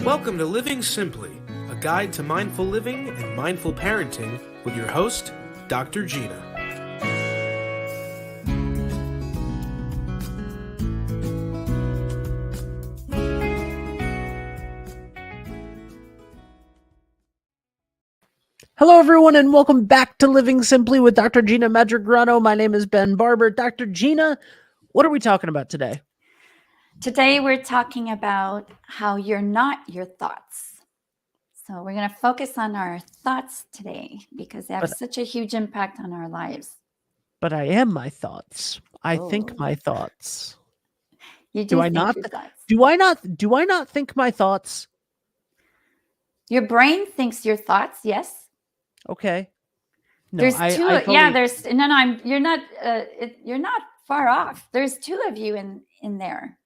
Welcome to Living Simply, a guide to mindful living and mindful parenting with your host, Dr. Gina. Hello, everyone, and welcome back to Living Simply with Dr. Gina Madrigrano. My name is Ben Barber. Dr. Gina, what are we talking about today? Today, we're talking about how you're not your thoughts. So we're going to focus on our thoughts today because they have such a huge impact on our lives. But I am my thoughts. I think my thoughts. You do think not? Your thoughts. Do I not think my thoughts? Your brain thinks your thoughts, yes. Okay. No, there's two. You're not far off. There's two of you in there.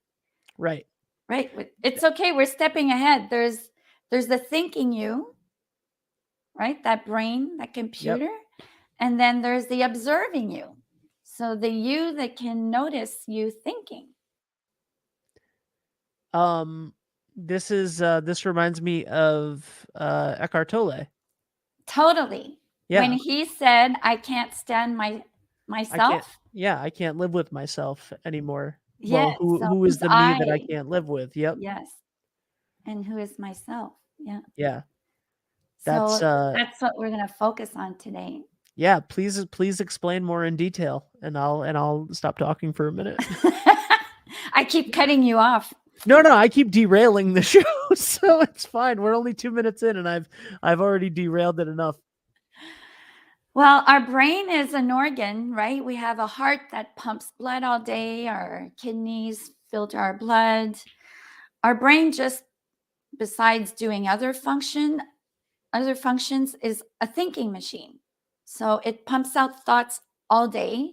Right. It's okay. We're stepping ahead. There's the thinking you, right? That brain, that computer. Yep. And then there's the observing you. So the you that can notice you thinking. This reminds me of Eckhart Tolle. Totally. Yeah. When he said, "I can't stand myself." I can't live with myself anymore. Yeah. Well, who is the me that I can't live with? Yep. Yes. And who is myself? Yeah. Yeah. That's what we're going to focus on today. Yeah, please explain more in detail, and I'll stop talking for a minute. I keep cutting you off. No, I keep derailing the show, so it's fine. We're only 2 minutes in, and I've already derailed it enough. Well, our brain is an organ, right? We have a heart that pumps blood all day. Our kidneys filter our blood. Our brain, just besides doing other functions, is a thinking machine. So it pumps out thoughts all day.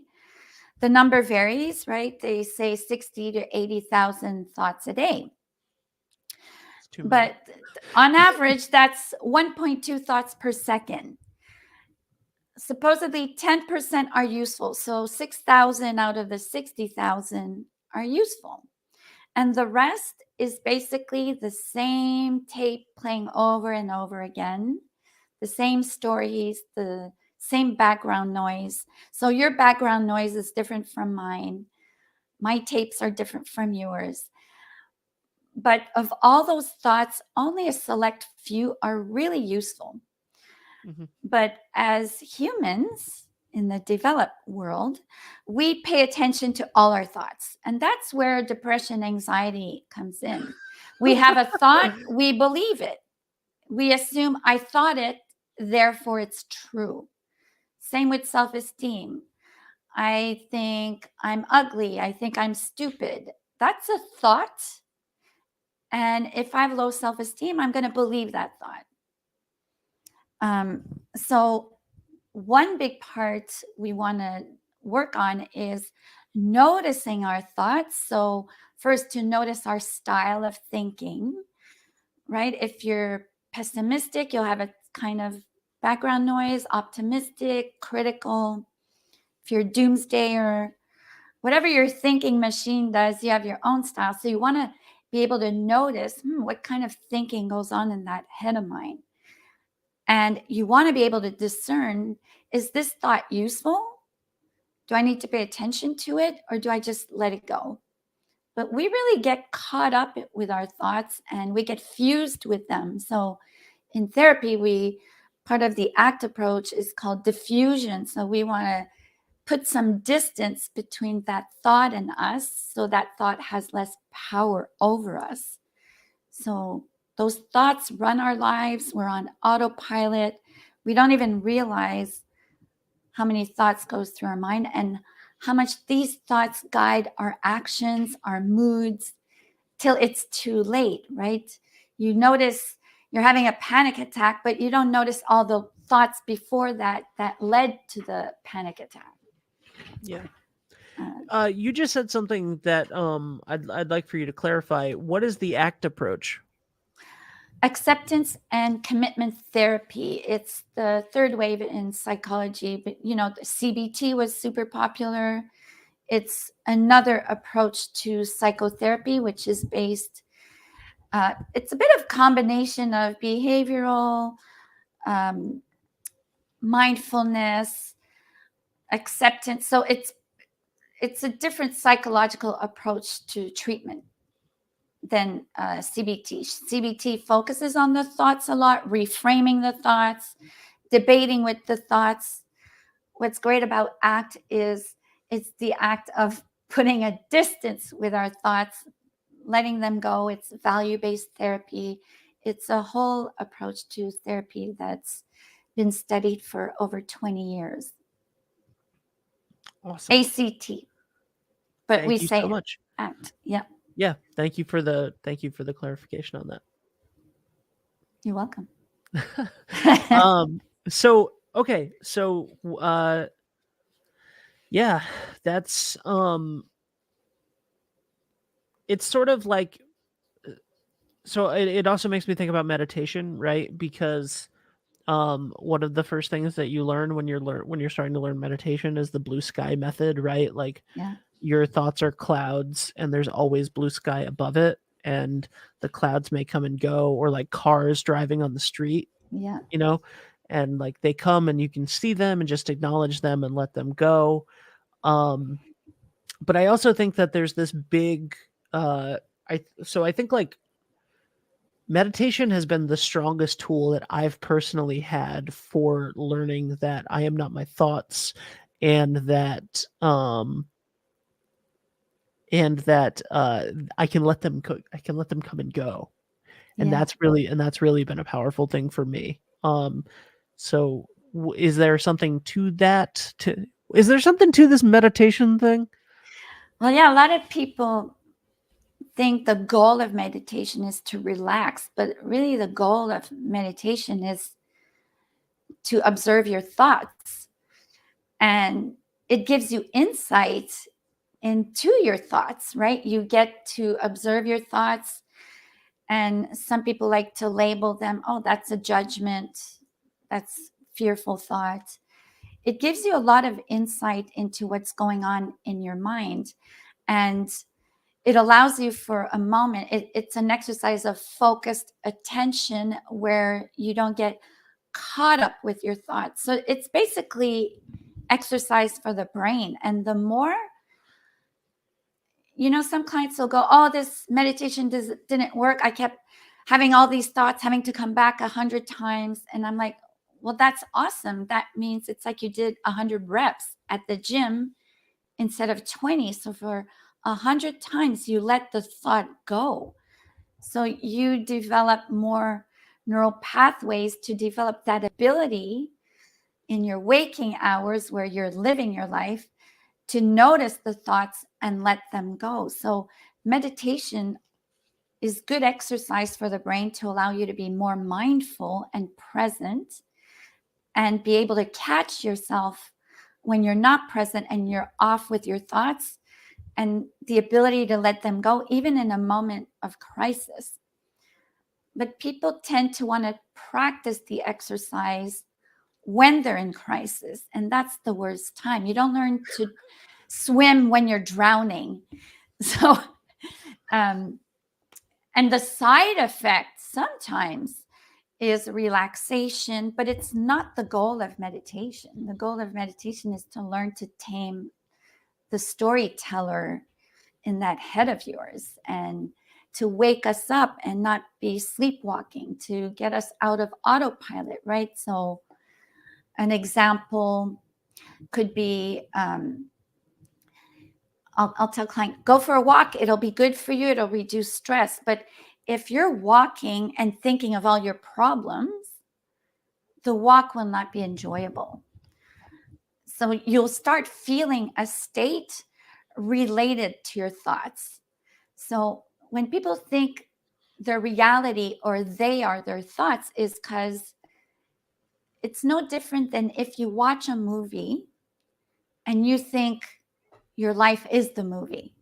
The number varies, right? They say 60 to 80,000 thoughts a day. But on average, that's 1.2 thoughts per second. Supposedly 10% are useful. So 6,000 out of the 60,000 are useful. And the rest is basically the same tape playing over and over again, the same stories, the same background noise. So your background noise is different from mine. My tapes are different from yours. But of all those thoughts, only a select few are really useful. Mm-hmm. But as humans in the developed world, we pay attention to all our thoughts. And that's where depression, anxiety comes in. We have a thought, we believe it. We assume I thought it, therefore it's true. Same with self-esteem. I think I'm ugly. I think I'm stupid. That's a thought. And if I have low self-esteem, I'm going to believe that thought. So one big part we want to work on is noticing our thoughts. So first, to notice our style of thinking, right? If you're pessimistic, you'll have a kind of background noise, optimistic, critical. If you're doomsdayer, whatever your thinking machine does, you have your own style. So you want to be able to notice what kind of thinking goes on in that head of mine. And you want to be able to discern, is this thought useful? Do I need to pay attention to it, or do I just let it go? But we really get caught up with our thoughts and we get fused with them. So in therapy, part of the ACT approach is called diffusion. So we want to put some distance between that thought and us so that thought has less power over us. So those thoughts run our lives. We're on autopilot. We don't even realize how many thoughts goes through our mind and how much these thoughts guide our actions, our moods, till it's too late, right? You notice you're having a panic attack, but you don't notice all the thoughts before that led to the panic attack. Yeah. You just said something that I'd like for you to clarify. What is the ACT approach? Acceptance and commitment therapy. It's the third wave in psychology, but CBT was super popular. It's another approach to psychotherapy, which is based It's a bit of combination of behavioral, mindfulness, acceptance. So it's a different psychological approach to treatment than CBT. CBT focuses on the thoughts a lot, reframing the thoughts, debating with the thoughts. What's great about ACT is it's the act of putting a distance with our thoughts, letting them go. It's value-based therapy. It's a whole approach to therapy that's been studied for over 20 years. Awesome. ACT. But Thank we you say so much. ACT. Yeah. Yeah. Thank you for the clarification on that. You're welcome. So okay. So yeah, that's it's sort of like, so it also makes me think about meditation, right? Because one of the first things that you learn when you're starting to learn meditation is the blue sky method, right? Like, Yeah. your thoughts are clouds and there's always blue sky above it, and the clouds may come and go, or like cars driving on the street, Yeah. and like they come and you can see them and just acknowledge them and let them go. But I also think that there's this big I think like meditation has been the strongest tool that I've personally had for learning that I am not my thoughts, and that I can let them come and go. And Yeah. that's really been a powerful thing for me. So is there something to that? Is there something to this meditation thing? Well, yeah, a lot of people think the goal of meditation is to relax, but really the goal of meditation is to observe your thoughts. And it gives you insight into your thoughts, right? You get to observe your thoughts. And some people like to label them, oh, that's a judgment, that's fearful thought. It gives you a lot of insight into what's going on in your mind. And it allows you for a moment, it's an exercise of focused attention where you don't get caught up with your thoughts. So it's basically exercise for the brain. And the more, some clients will go, oh, this meditation didn't work. I kept having all these thoughts, having to come back 100 times. And I'm like, well, that's awesome. That means it's like you did 100 reps at the gym instead of 20. So for 100 times, you let the thought go. So you develop more neural pathways to develop that ability in your waking hours where you're living your life to notice the thoughts and let them go. So meditation is good exercise for the brain to allow you to be more mindful and present and be able to catch yourself when you're not present and you're off with your thoughts, and the ability to let them go even in a moment of crisis. But people tend to want to practice the exercise when they're in crisis, and that's the worst time. You don't learn to swim when you're drowning. So and the side effect sometimes is relaxation, but it's not the goal of meditation. The goal of meditation is to learn to tame the storyteller in that head of yours, and to wake us up and not be sleepwalking, to get us out of autopilot, right? So an example could be, I'll tell a client, go for a walk. It'll be good for you. It'll reduce stress. But if you're walking and thinking of all your problems, the walk will not be enjoyable. So you'll start feeling a state related to your thoughts. So when people think their reality or they are their thoughts, is because it's no different than if you watch a movie and you think your life is the movie.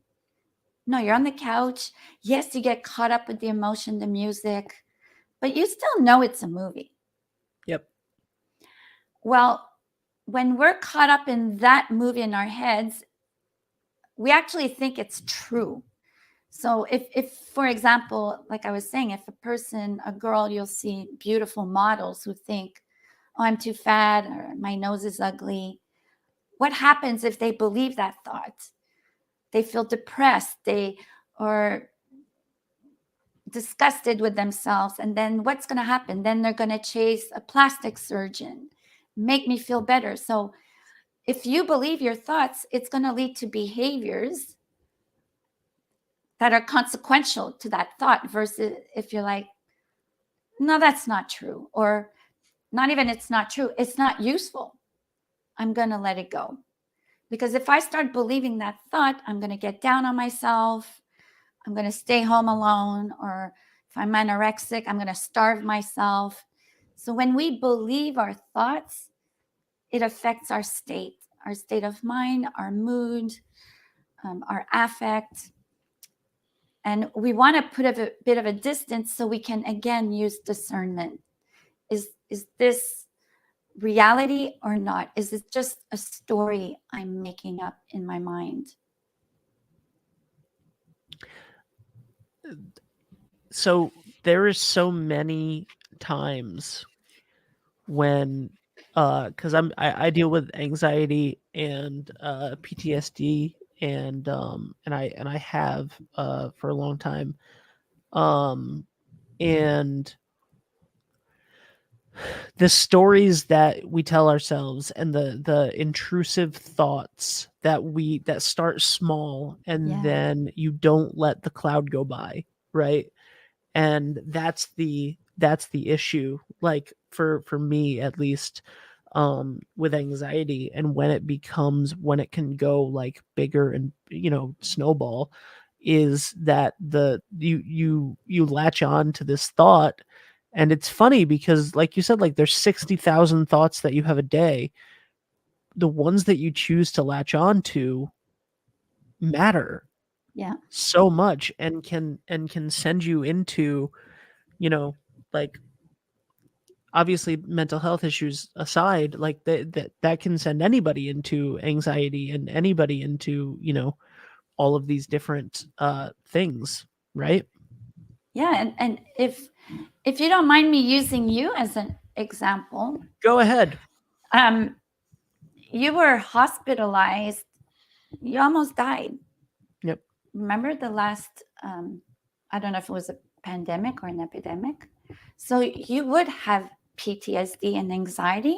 No, you're on the couch. Yes, you get caught up with the emotion, the music, but you still know it's a movie. Yep. Well, when we're caught up in that movie in our heads, we actually think it's true. So if for example, like I was saying, if a girl, you'll see beautiful models who think, oh, I'm too fat or my nose is ugly. What happens if they believe that thought? They feel depressed, or disgusted with themselves. And then what's going to happen? Then they're going to chase a plastic surgeon, make me feel better. So if you believe your thoughts, it's going to lead to behaviors that are consequential to that thought, versus if you're like, no, that's not true, or not even it's not true, it's not useful, I'm going to let it go. Because if I start believing that thought, I'm going to get down on myself, I'm going to stay home alone, or if I'm anorexic, I'm going to starve myself. So when we believe our thoughts, it affects our state of mind, our mood, our affect. And we want to put a bit of a distance so we can, again, use discernment. Is this reality or not? Is it just a story I'm making up in my mind? So there is so many times when because I deal with anxiety and PTSD, and I have for a long time, and the stories that we tell ourselves and the intrusive thoughts that start small, and Yeah. then you don't let the cloud go by, right? And that's the issue, like for me at least, with anxiety. And when it can go like bigger and snowball, is that you latch on to this thought. And it's funny because, like you said, like there's 60,000 thoughts that you have a day. The ones that you choose to latch on to matter Yeah. so much, and can send you into, like, obviously mental health issues aside, like that can send anybody into anxiety, and anybody into, all of these different things, right? Yeah. And if you don't mind me using you as an example, Go ahead. you were hospitalized, you almost died. Yep. Remember the last, I don't know if it was a pandemic or an epidemic. So you would have PTSD and anxiety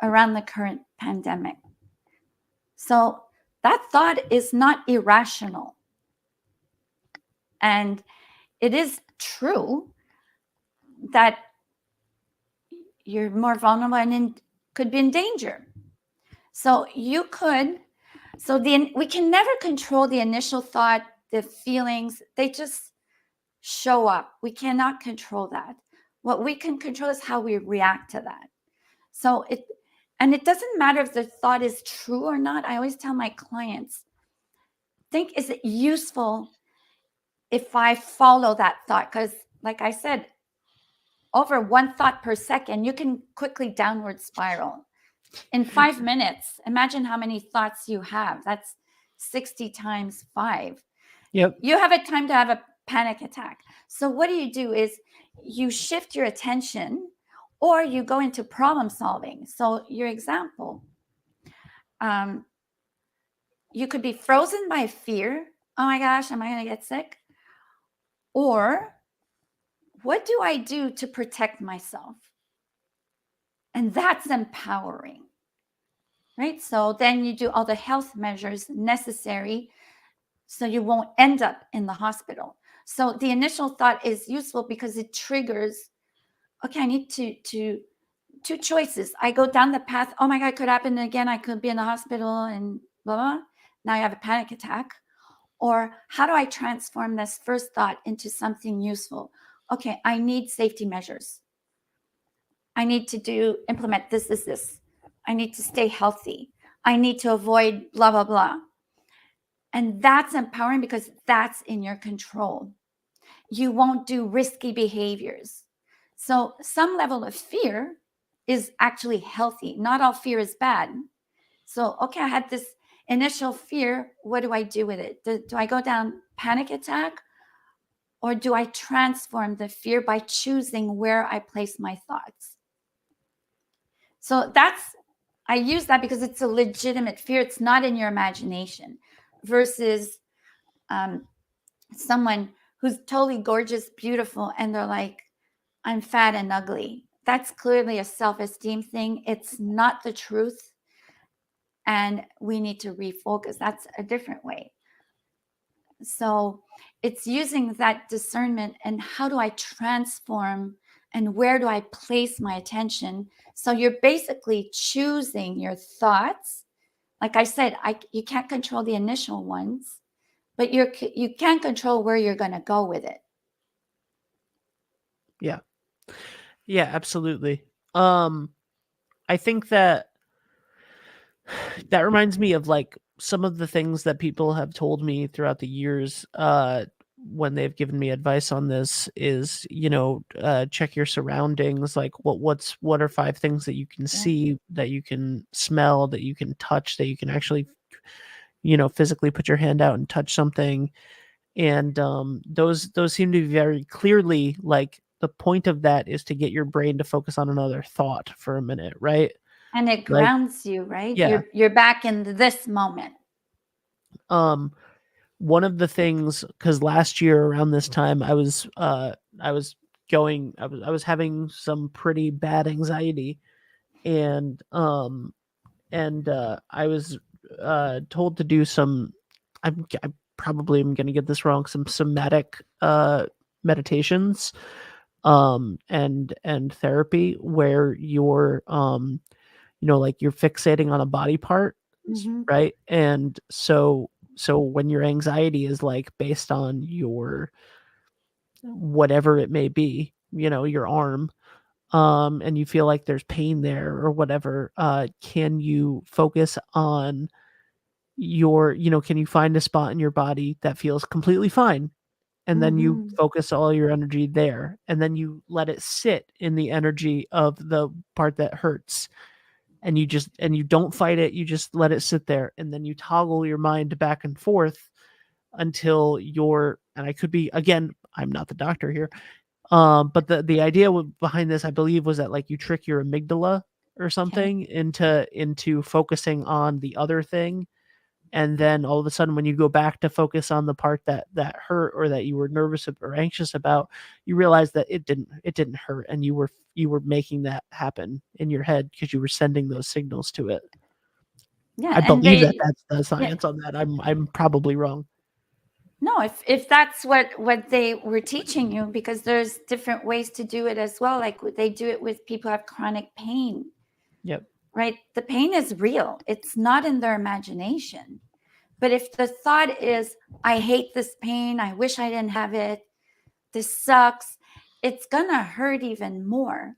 around the current pandemic. So that thought is not irrational. And it is true that you're more vulnerable and could be in danger. So we can never control the initial thought, the feelings, they just show up. We cannot control that. What we can control is how we react to that. So it doesn't matter if the thought is true or not. I always tell my clients, think, is it useful if I follow that thought? Because like I said, over one thought per second, you can quickly downward spiral. In 5 minutes, imagine how many thoughts you have. That's 60 times 5. Yep. You have a time to have a panic attack. So what do is you shift your attention, or you go into problem solving. So your example, you could be frozen by fear. Oh my gosh, am I going to get sick? Or what do I do to protect myself? And that's empowering, right? So then you do all the health measures necessary so you won't end up in the hospital. So the initial thought is useful because it triggers, okay, I need to two choices. I go down the path, oh my God, it could happen again. I could be in the hospital and blah, blah. Now I have a panic attack. Or how do I transform this first thought into something useful? Okay, I need safety measures. I need to implement this. I need to stay healthy. I need to avoid blah, blah, blah. And that's empowering because that's in your control. You won't do risky behaviors. So some level of fear is actually healthy. Not all fear is bad. So, okay, I had this initial fear. What do I do with it? Do I go down panic attack? Or do I transform the fear by choosing where I place my thoughts? So I use that because it's a legitimate fear. It's not in your imagination versus someone who's totally gorgeous, beautiful, and they're like, I'm fat and ugly. That's clearly a self-esteem thing. It's not the truth. And we need to refocus. That's a different way. So it's using that discernment and how do I transform and where do I place my attention? So you're basically choosing your thoughts. Like I said, you can't control the initial ones, but you can control where you're going to go with it. Yeah. Yeah, absolutely. I think that reminds me of like some of the things that people have told me throughout the years when they've given me advice on this is, check your surroundings, like what are 5 things that you can see, that you can smell, that you can touch, that you can actually physically put your hand out and touch something. And those seem to be very clearly like the point of that is to get your brain to focus on another thought for a minute, right? And it Like, grounds you, right? yeah. You're back in this moment. One of the things, because last year around this time I was having some pretty bad anxiety, and I was told to do some, I probably am going to get this wrong, some somatic meditations and therapy where you're like you're fixating on a body part, right? And so when your anxiety is like based on your whatever it may be, your arm, and you feel like there's pain there or whatever, can you focus on can you find a spot in your body that feels completely fine? And then you focus all your energy there, and then you let it sit in the energy of the part that hurts. And you don't fight it, you just let it sit there, and then you toggle your mind back and forth until and I could be, again, I'm not the doctor here, but the idea behind this, I believe, was that like you trick your amygdala or something into focusing on the other thing, and then all of a sudden when you go back to focus on the part that hurt or that you were nervous or anxious about, you realize that it didn't hurt, and you were making that happen in your head because you were sending those signals to it. I believe that that's the science on that. I'm probably wrong. No, if that's what they were teaching you, because there's different ways to do it as well. Like they do it with people who have chronic pain. Yep. Right? The pain is real. It's not in their imagination. But if the thought is, I hate this pain, I wish I didn't have it, this sucks, it's gonna hurt even more.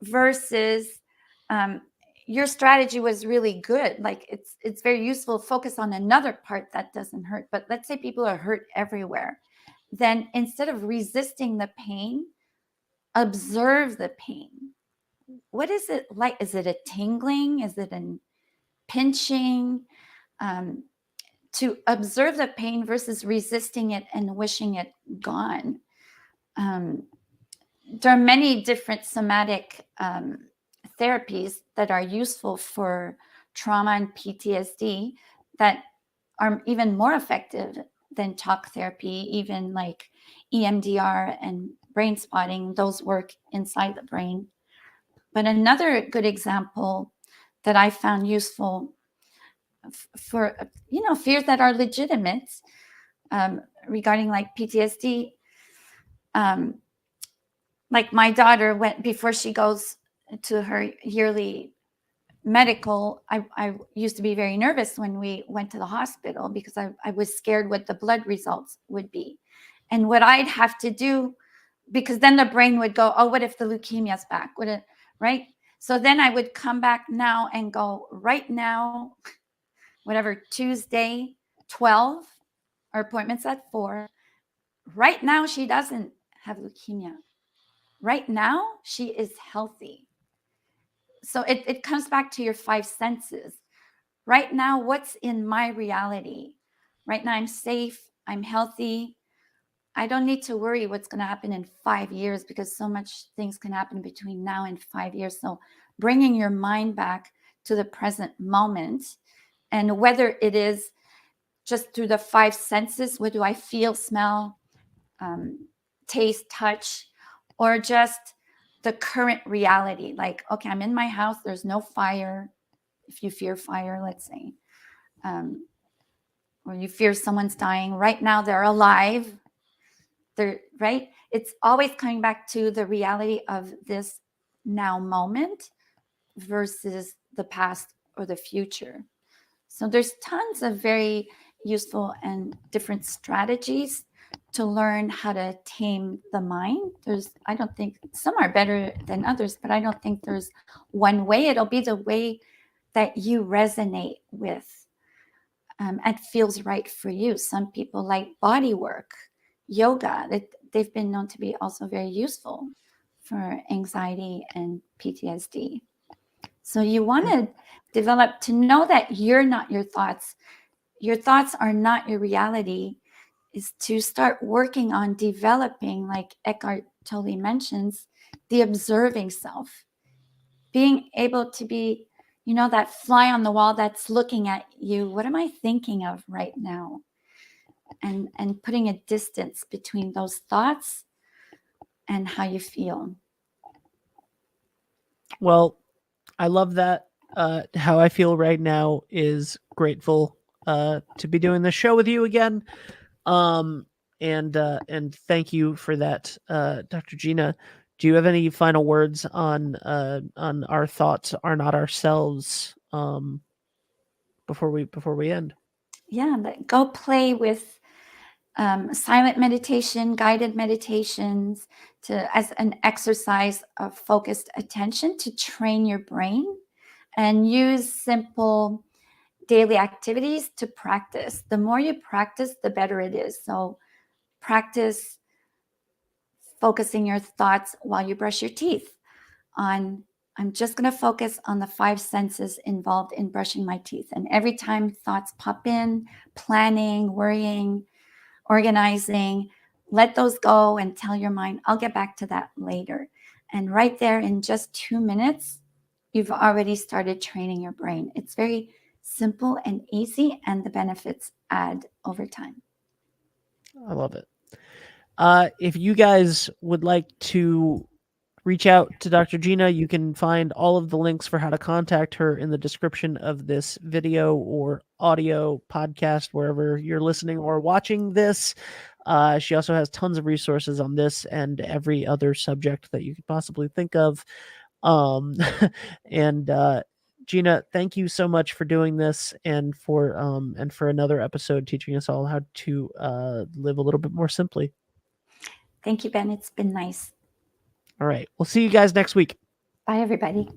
Versus your strategy was really good. Like it's very useful. Focus on another part that doesn't hurt. But let's say people are hurt everywhere. Then instead of resisting the pain, observe the pain. What is it like? Is it a tingling? Is it a pinching? To observe the pain versus resisting it and wishing it gone. There are many different somatic therapies that are useful for trauma and PTSD that are even more effective than talk therapy, even like EMDR and brain spotting. Those work inside the brain. But another good example that I found useful for fears that are legitimate regarding like PTSD, like my daughter went before she goes to her yearly medical. I used to be very nervous when we went to the hospital because I was scared what the blood results would be and what I'd have to do, because then the brain would go, oh, what if the leukemia's back? Right? So then I would come back now and go, right now, whatever, Tuesday, 12, our appointment's at 4. Right now, she doesn't have leukemia. Right now, she is healthy. So it comes back to your 5 senses. Right now, what's in my reality? Right now, I'm safe. I'm healthy. I don't need to worry what's going to happen in 5 years, because so much things can happen between now and 5 years. So bringing your mind back to the present moment, and whether it is just through the 5 senses, what do I feel, smell, taste, touch, or just the current reality. Like, okay, I'm in my house, there's no fire. If you fear fire, let's say, or you fear someone's dying, right now they're alive. They're right. It's always coming back to the reality of this now moment versus the past or the future. So there's tons of very useful and different strategies to learn how to tame the mind. I don't think some are better than others, but I don't think there's one way. It'll be the way that you resonate with and feels right for you. Some people like body work, yoga. They've been known to be also very useful for anxiety and PTSD. So you want to develop to know that you're not your thoughts. Your thoughts are not your reality, is to start working on developing, like Eckhart Tolle mentions, the observing self. Being able to be, that fly on the wall that's looking at you. What am I thinking of right now? And putting a distance between those thoughts and how you feel. Well, I love that. How I feel right now is grateful to be doing this show with you again. And thank you for that, Dr. Gina. Do you have any final words on our thoughts are not ourselves before we end? Yeah, go play with silent meditation, guided meditations, as an exercise of focused attention to train your brain, and use simple daily activities to practice. The more you practice, the better it is. So practice focusing your thoughts while you brush your teeth I'm just going to focus on the 5 senses involved in brushing my teeth. And every time thoughts pop in, planning, worrying, organizing, let those go and tell your mind, I'll get back to that later. And right there, in just 2 minutes, you've already started training your brain. It's very simple and easy, and the benefits add over time. I love it. If you guys would like to reach out to Dr. Gina, you can find all of the links for how to contact her in the description of this video or audio podcast, wherever you're listening or watching this. She also has tons of resources on this and every other subject that you could possibly think of. And Gina, thank you so much for doing this and for another episode teaching us all how to live a little bit more simply. Thank you, Ben. It's been nice. All right. We'll see you guys next week. Bye, everybody.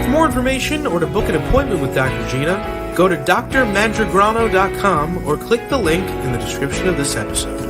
For more information or to book an appointment with Dr. Gina, go to drmandragrano.com or click the link in the description of this episode.